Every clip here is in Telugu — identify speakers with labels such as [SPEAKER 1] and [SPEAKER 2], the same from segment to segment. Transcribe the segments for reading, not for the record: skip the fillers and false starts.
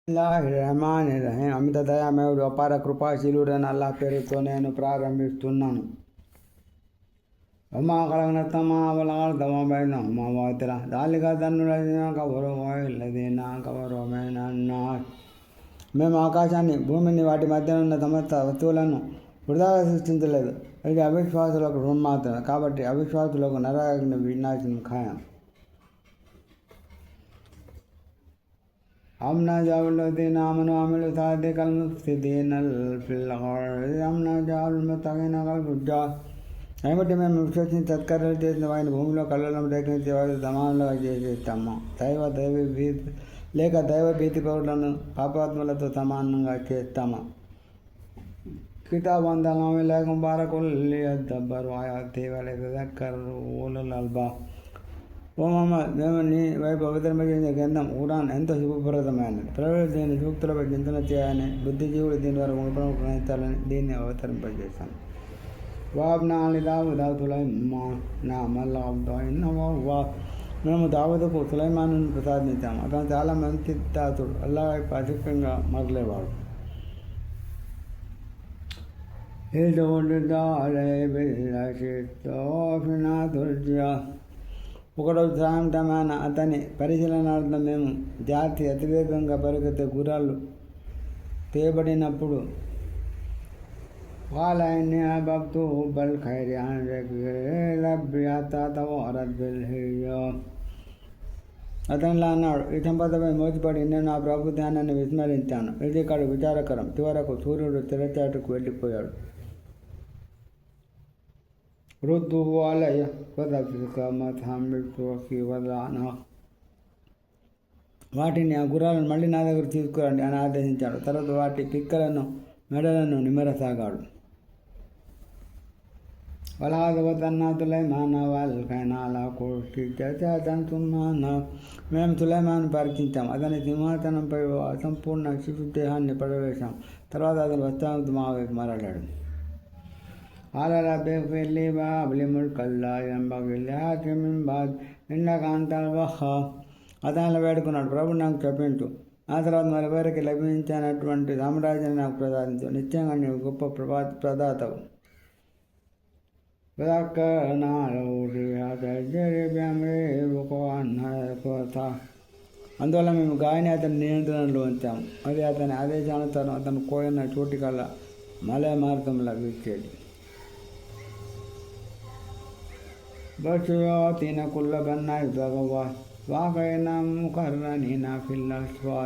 [SPEAKER 1] బిస్మిల్లాహిర్రహమానిర్రహీం. అమిత దయామయుడు అపార కృపాశీలుడైన అల్లాహ్ పేరుతో నేను ప్రారంభిస్తున్నాను. వమా ఖలక్నా సమాఅ వల్ అర్ద వమా బైనహుమా బాతిల ذلك ظن الذين كفروا والذين كفروا من الناس. మేము ఆకాశాన్ని భూమిని వాటి మధ్య ఉన్న సమస్త వస్తువులను వృధాగా సృష్టించలేదు. ఇది అవిశ్వాసులకు భ్రమ మాత్రమే. కాబట్టి అవిశ్వాసులకు నరకాగ్ని వినాశనం ఖాయం. أم نجعل الذين آمنوا وعملوا الصالحات كالمفسدين في الأرض أم نجعل المتقين كالفجار. ఏమిటి మేము విశ్వసించి సత్కారాలు చేసిన వారిని భూమిలో కళ్ళలను రేఖించే వారి సమానంగా చేసేస్తాము. దైవ భీతి పౌరులను పాపాత్మలతో సమానంగా చేస్తాము. కితాబ్ అందాలం లేకం బారకుల్లి అద్దబ్బరు ఆయాతి వలెదక్కరు ఊలల్ అల్బా. ఓ మహమ్మద్, మేము నీ వైపు అవతరింపజేసిన గ్రంథం ఖురాన్ ఎంతో శుభప్రదమైనది. ప్రజలు దీని సూక్తులపై చింతన చేయాలని, బుద్ధిజీవులు దీని వరకు గుణపరం గ్రహించాలని దీన్ని అవతరింపజేశాం. వాబ్నా అలి దావుద సులైమాన మేము దావుదకు సులైమానును ప్రసాదించాము. అతను చాలా మంచి దాసుడు, అల్లాహ్ వైపు అధికంగా మరలేవాడు. ఒకరోజు సాయంత్రమైన అతని పరిశీలనార్థం మేము జాతి అతివేగంగా పరిగెత్తే గుర్రాలు తేబడినప్పుడు వాళ్ళని భక్తు బల్ ఖైర్ అతనిలా అన్నాడు, ఈ సంపదపై మోసపడి నేను నా ప్రభు ధ్యానాన్ని విస్మరించాను. ఇది ఇక్కడ విచారకరం. చివరకు సూర్యుడు తెరచాటుకు వెళ్ళిపోయాడు. రుద్దుహు అలయ్య వాటిని ఆ గుర్రాలను మళ్ళీ నా దగ్గర తీసుకురండి అని ఆదేశించాడు. తర్వాత వాటి పిక్కలను మెడలను నిమరసాగాడు. మేము సులైమాను పరీక్షించాం. అతని సింహాసనంపై అసంపూర్ణ శిశు దేహాన్ని పడవేశాం. తర్వాత అతను వస్తాను మా వైపు మరలాడు. అతను వేడుకున్నాడు, ప్రభు నాకు చెప్పించు, ఆ తర్వాత మరెవరికి లభించినటువంటి సామ్రాజ్యాన్ని నాకు ప్రసాదించు. నిశ్చయంగా నీవు గొప్ప ప్రదాతవు. అందువల్ల మేము గాయని అతని నియంత్రణలో ఉంచాము. అది అతని ఆదేశానుసారం అతను కోరిన చోటి కల్లా మలయ మార్గం లభించేది. బషయాతిన కుల్ల బన్నాయి భగవా వాకైనా ముఖర్రనీనా ఫిల్లస్వా.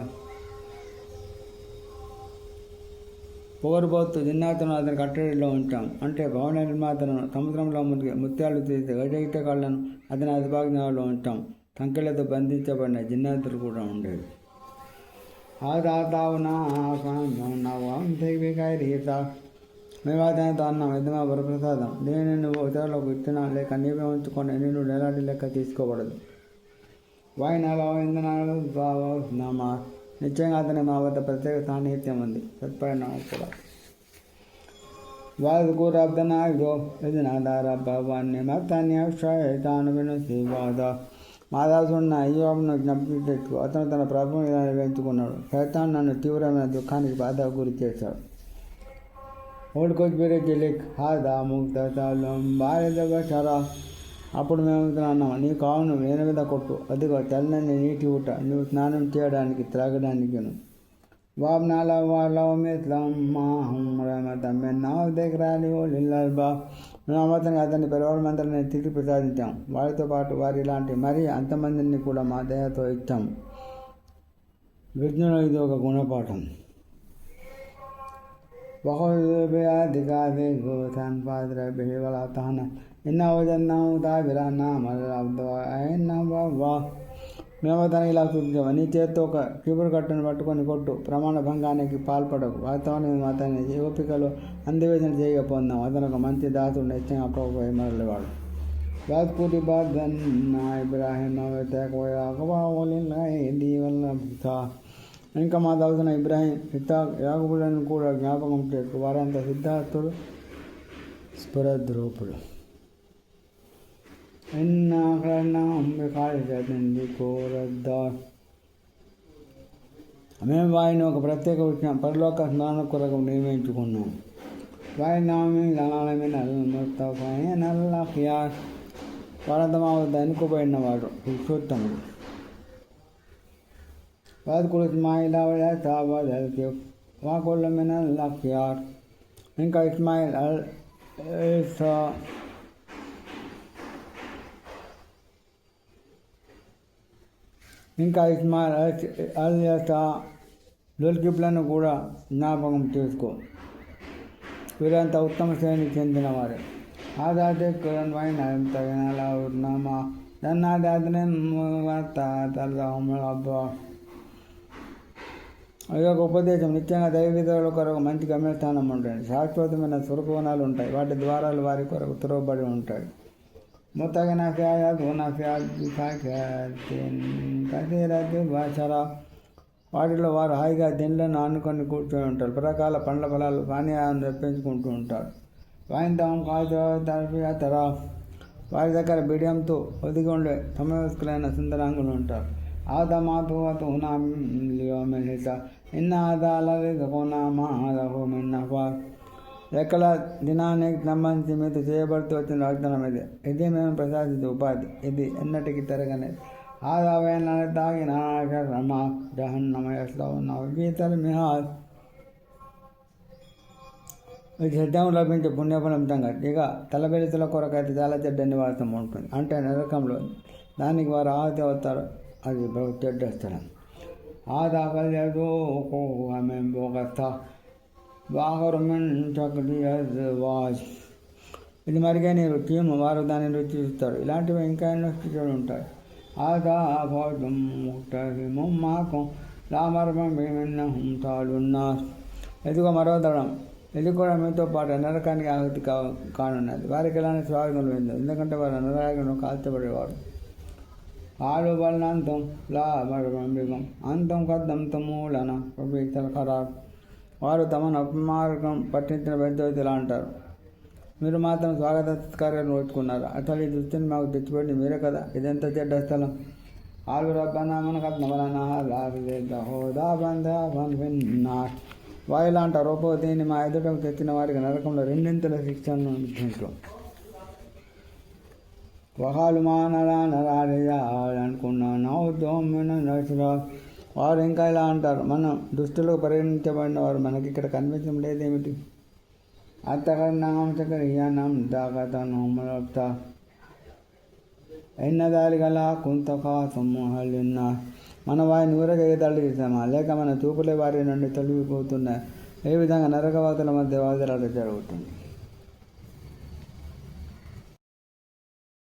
[SPEAKER 1] పొగరుబోతు జిన్నాతను అతని కట్టడిలో ఉంచాం. అంటే భవన నిర్మాతలను సముద్రంలో ముత్యాలు తీసి గజయిత కళ్ళను అతని అధిభాగ్యంలో ఉంచాం. సంఖ్యలతో బంధించబడిన జిన్నాతులు కూడా ఉండేవి. మేము అతనితో అన్నాం, ఇది మా వరప్రసాదం. దీనిని నువ్వు ఇతరులకు ఇచ్చినా లేక నీవే ఉంచుకొని నేను ఎలాంటి లెక్క తీసుకోబడదు. వాయినాలో ఇంధనాలు భావనామా. నిశ్చయంగా అతని మా వద్ద ప్రత్యేక సాన్నిహిత్యం ఉంది, సత్పరిణామం కూడా. వాళ్ళు కూడా అబ్దనాయుడు ఇది నాదార భవాన్ని మతాన్ని తాను వినసివాద. మా దాసున్న అయ్యోబును జ్ఞప్తి తెచ్చు. అతను తన ప్రభువుని ఇలా నిర్వహించుకున్నాడు. సైతాన్ నన్ను తీవ్రమైన దుఃఖానికి బాధకు గురి చేశాడు. ఓల్డ్ కోచ్ బేరే జలిక్ హాదా ముక్తం భారత బషరా. అప్పుడు మేము అన్నాము, నీ కావును వేన మీద కొట్టు, అదిగో తెల్లని నీటి ఊట, నువ్వు స్నానం చేయడానికి త్రాగడానికిను. వాబ్నాల అతని పరివారమందరిని తిరిగి ప్రసాదించాం. వారితో పాటు వారి ఇలాంటి మరీ అంతమందిని కూడా మా దయతో ఇచ్చాం. విజ్ఞులు ఇది ఒక గుణపాఠం. మేము తన ఇలా చూపించాము, నీ చేతితో ఒక చీపురు కట్టును పట్టుకొని కొట్టు, ప్రమాణ భంగానికి పాల్పడకు. వాస్తవాన్ని అతని ఓపికలో అందివేదన చేయకపోతున్నాం. అతను ఒక మంచి దాసుడు, నిశ్చయంగా ప్రభుపై మరలేవాడు. వాజ్పూరి బాధన్నా ఇబ్రాహిం ఇంకా మా దాసున ఇబ్రాహీం, ఇస్సాక్, యాకూబులను కూడా జ్ఞాపకం చేసుకో. వారంతా సిద్ధార్థుడు, స్ఫురద్రూపుడు. మేము వారిని ఒక ప్రత్యేక విషయం పరలోక స్నానం కొరకు నియమించుకున్నాం. వారినామి లనాలమైన నల్లకియార్ వారంతమా వద్ద ఎన్నుకోబడినవాడు పురుషోత్తముడు. వాదుకుడు ఇస్మాయిల్ తాబాదల్కి వాకులమైన లక్యార్ ఇంకా ఇస్మాయిల్ అల్యసా లుల్కిప్లను కూడా జ్ఞాపకం చేసుకో. వీరంతా ఉత్తమ శ్రేణికి చెందినవారే. ఆదాదే కురన్ వైన్ తగినమా దన్నాదాదనే అబ్బా. ఈ యొక్క ఉపదేశం నిత్యంగా దైవవిధుల కొరకు మంచి గమ్యస్థానం ఉంటుంది. శాశ్వతమైన స్వరూపవనాలు ఉంటాయి. వాటి ద్వారాలు వారి కొరకు తెరవబడి ఉంటాయి. ముత్తగిన భాషరా వాటిలో వారు హాయిగా దిండ్లను ఆనుకొని కూర్చొని ఉంటారు. రకరకాల పండ్ల ఫలాలు పానీయాలను తెప్పించుకుంటూ ఉంటారు. వాయింతాం కాజో తర వారి దగ్గర బిడియంతో ఒదిగి ఉండే సమయస్కులైన సుందరాంగులు ఉంటారు. ఆదమాతువతు నామిత లెక్కల దినానికి సంబంధించి మీతో చేయబడుతూ వచ్చిన వాగ్దానం ఇది. ఇది మేము ప్రసాదించే ఉపాధి. ఇది ఎన్నటికీ తిరగనేది. ఆదావైన తాగిన రమా జహన్నమయస్లో ఉన్న గీతలు మిహాల్ ఇది సిద్ధం లభించే పుణ్యఫలం సంగతి. ఇక తలబెలితుల కొరకైతే చాలా చెడ్డ నివాసం ఉంటుంది. అంటే నరకంలో దానికి వారు ఆహుతి అవుతారు. అది చెడ్డ స్థలం. ఆదాకలేదు మేము పోగస్తా వాజ్ ఇది మరిగే నీరు టీము వారు దాన్ని రుచి చూస్తారు. ఇలాంటివి ఇంకా ఎన్నో స్థితులు ఉంటాయి. ఆదా భౌతం మాకం లామర్మం తాలున్నా. ఎదుగో మరో దళం. ఇది కూడా మీతో పాటు నరకానికి ఆహుతి కానున్నది. వారికి ఎలాంటి స్వాగతం లేదు, ఎందుకంటే వారు నరకాలను కాల్చబడేవారు. ఆలు బలంతం లామర్మం అంతం కద్దంత మూలన పవిత్ర ఖరార్. వారు తమను అపమార్గం పట్టించిన పెద్దలా అంటారు. మీరు మాత్రం స్వాగత సత్కారాలు నోచుకున్నారు. అసలు ఈ దృష్టిని మాకు తెచ్చిపెట్టి మీరే కదా. ఇదెంత చెడ్డ స్థలం. ఆలు రబ్బనా వాయులా అంటారు. రూపో దీన్ని మా ఎదుటకు తెచ్చిన వారికి నరకంలో రెండింతల శిక్షను అనుకుంటాం. వహాలు అనుకున్నా నవ్వుదోమిన నడుచురా. వారు ఇంకా ఇలా అంటారు, మనం దుస్తులకు పరిగణించబడిన వారు మనకి ఇక్కడ కనిపించడం లేదేమిటి? అత్తకర్ణం దాకతా ఎన్నదారి గల కుంతకా సమూహాలున్నా. మన వారిని ఊరగయ్యే తల్లి చేసామా, లేక మన చూపులే వారి నుండి తొలగిపోతున్నాయి? ఏ విధంగా నరకవాదుల మధ్య వాదలాట జరుగుతుంది.